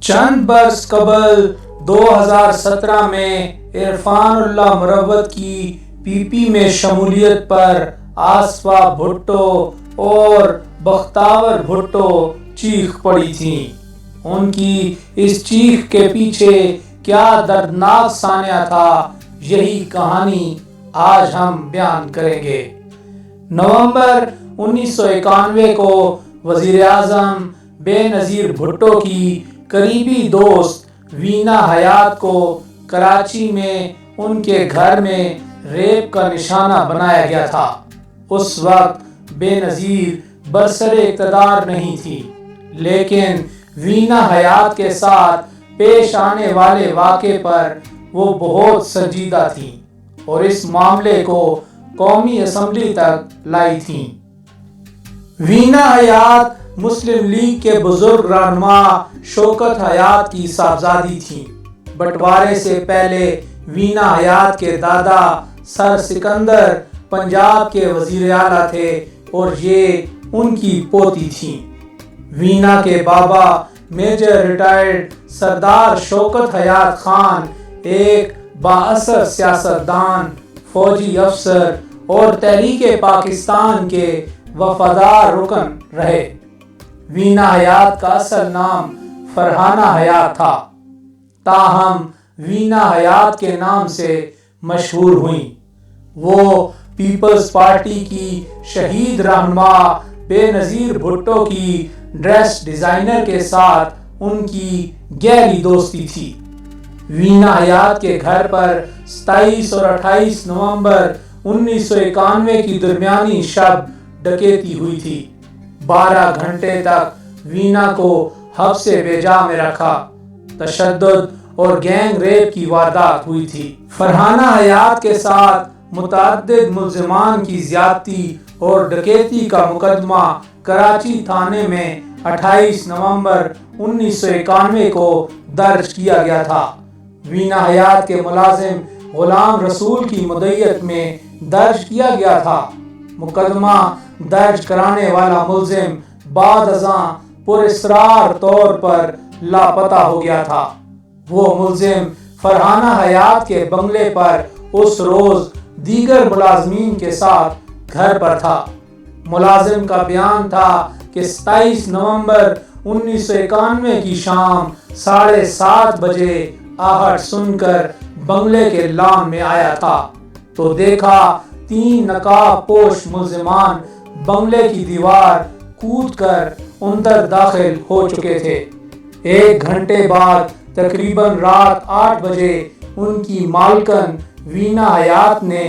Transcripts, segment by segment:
چند برس قبل 2017 میں عرفان اللہ مروت کی پی پی میں شمولیت پر آصفہ بھٹو اور بختیار بھٹو چیخ پڑی تھیں۔ ان کی اس چیخ کے پیچھے کیا دردناک سانحہ تھا، یہی کہانی آج ہم بیان کریں گے۔ نومبر 1991 کو وزیر اعظم بے نظیر بھٹو کی قریبی دوست وینا حیات کو کراچی میں ان کے گھر میں ریپ کا نشانہ بنایا گیا تھا۔ اس وقت بے نظیر برسر اقتدار نہیں تھی، لیکن وینا حیات کے ساتھ پیش آنے والے واقعے پر وہ بہت سنجیدہ تھیں اور اس معاملے کو قومی اسمبلی تک لائی تھیں۔ وینا حیات مسلم لیگ کے بزرگ رہنما شوکت حیات کی صاحبزادی تھیں۔ بٹوارے سے پہلے وینا حیات کے دادا سر سکندر پنجاب کے وزیر اعلیٰ تھے اور یہ ان کی پوتی تھیں۔ وینا کے بابا میجر ریٹائرڈ سردار شوکت حیات خان ایک بااثر سیاستدان، فوجی افسر اور تحریک پاکستان کے وفادار رکن رہے۔ وینا حیات کا اصل نام فرحانہ حیات تھا، تاہم وینا حیات کے نام سے مشہور ہوئیں۔ وہ پیپلز پارٹی کی شہید رہنما بے نظیر بھٹو کی ڈریس ڈیزائنر کے ساتھ ان کی گہری دوستی تھی۔ وینا حیات کے گھر پر 27 اور 28 نومبر 1991 کی درمیانی شب ڈکیتی ہوئی تھی۔ 12 گھنٹے تک وینا کو حبس بے جا میں رکھا، تشدد اور گینگ ریپ کی واردات ہوئی تھی۔ فرحانہ حیات کے ساتھ متعدد ملزمان کی زیادتی اور ڈکیتی کا مقدمہ کراچی تھانے میں 28 نومبر 1991 کو درج کیا گیا تھا۔ وینا حیات کے ملازم غلام رسول کی مدعیت میں درج کیا گیا تھا۔ مقدمہ درج کرانے والا ملزم بعد ازاں پراسرار طور پر لاپتہ ہو گیا تھا۔ وہ ملزم فرحانہ حیات کے بنگلے پر اس روز دیگر ملازمین کے ساتھ گھر پر تھا۔ ملازم کا بیان تھا کہ 27 نومبر 1991 کی شام 7:30 بجے آہٹ سن کر بنگلے کے لان میں آیا تھا تو دیکھا 3 نقاب پوش ملزمان بنگلے کی دیوار کود کر اندر داخل ہو چکے تھے۔ 1 گھنٹے بعد تقریباً رات 8 بجے ان کی مالکن وینا حیات نے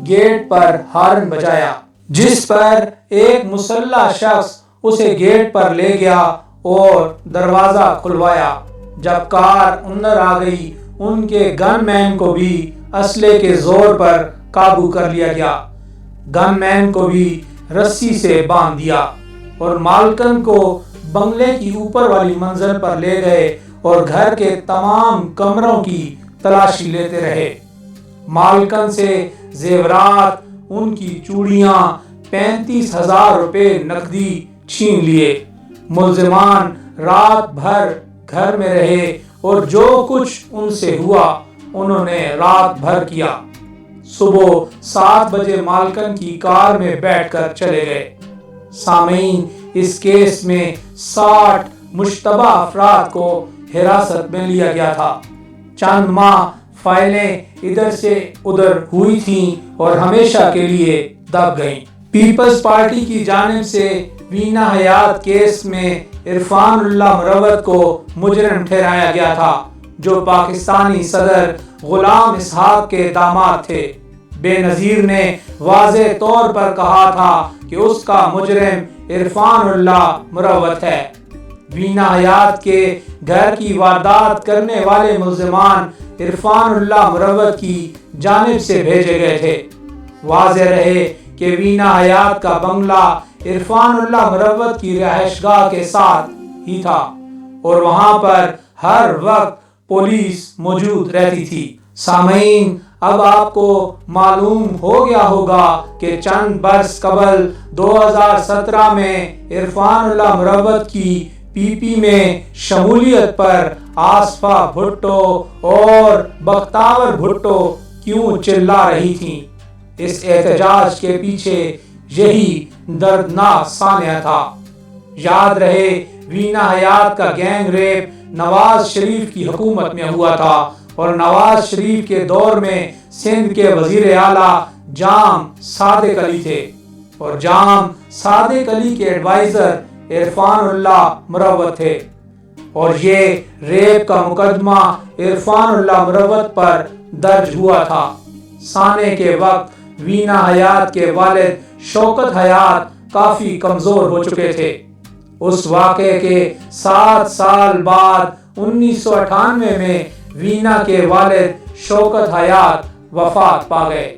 گیٹ پر ہارن بجایا، جس پر ایک مسلح شخص اسے گیٹ پر لے گیا اور دروازہ کھلوایا۔ جب کار اندر آ گئی، ان کے گن مین کو بھی اسلحے کے زور پر قابو کر لیا گیا۔ گن مین کو بھی رسی سے باندھ دیا اور مالکن کو بنگلے کی اوپر والی منزل پر لے گئے اور گھر کے تمام کمروں کی تلاشی لیتے رہے۔ مالکن سے زیورات، ان کی چوڑیاں، 35,000 روپے نقدی چھین لیے۔ ملزمان رات بھر گھر میں رہے اور جو کچھ ان سے ہوا انہوں نے رات بھر کیا۔ صبح 7 بجے مالکن کی کار میں بیٹھ کر چلے گئے۔ سامعین، اس کیس میں 60 مشتبہ افراد کو حراست میں لیا گیا تھا۔ چند ماہ فائلیں ادھر سے ادھر ہوئی تھیں اور ہمیشہ کے لیے دب گئیں۔ پیپلز پارٹی کی جانب سے وینا حیات کیس میں عرفان اللہ مروت کو مجرم ٹھہرایا گیا تھا، جو پاکستانی صدر غلام اسحاق کے داماد تھے۔ بے نظیر نے واضح طور پر کہا تھا کہ اس کا مجرم عرفان اللہ مروت ہے۔ وینا حیات کے گھر کی واردات کرنے والے ملزمان عرفان اللہ مروت کی جانب سے بھیجے گئے تھے۔ واضح رہے کہ وینا حیات کا بنگلہ عرفان اللہ مروت کی رہائش گاہ کے ساتھ ہی تھا اور وہاں پر ہر وقت پولیس موجود رہتی تھی۔ سامعین، اب آپ کو معلوم ہو گیا ہوگا کہ چند برس قبل 2017 میں عرفان اللہ مروت کی پی پی میں شمولیت پر آصفہ بھٹو اور بختیار بھٹو کیوں چلا رہی تھیں؟ اس احتجاج کے پیچھے یہی دردناک سانحہ تھا۔ یاد رہے وینا حیات کا گینگ ریپ نواز شریف کی حکومت میں ہوا تھا، اور نواز شریف کے دور میں سندھ کے وزیر اعلیٰ جام صادق علی تھے، اور جام صادق علی کے ایڈوائزر عرفان اللہ مروت تھے، اور یہ ریپ کا مقدمہ عرفان اللہ مروت پر درج ہوا تھا۔ سانحے کے وقت وینا حیات کے والد شوکت حیات کافی کمزور ہو چکے تھے۔ اس واقعے کے 7 سال بعد 1998 میں وینا کے والد شوکت حیات وفات پا گئے۔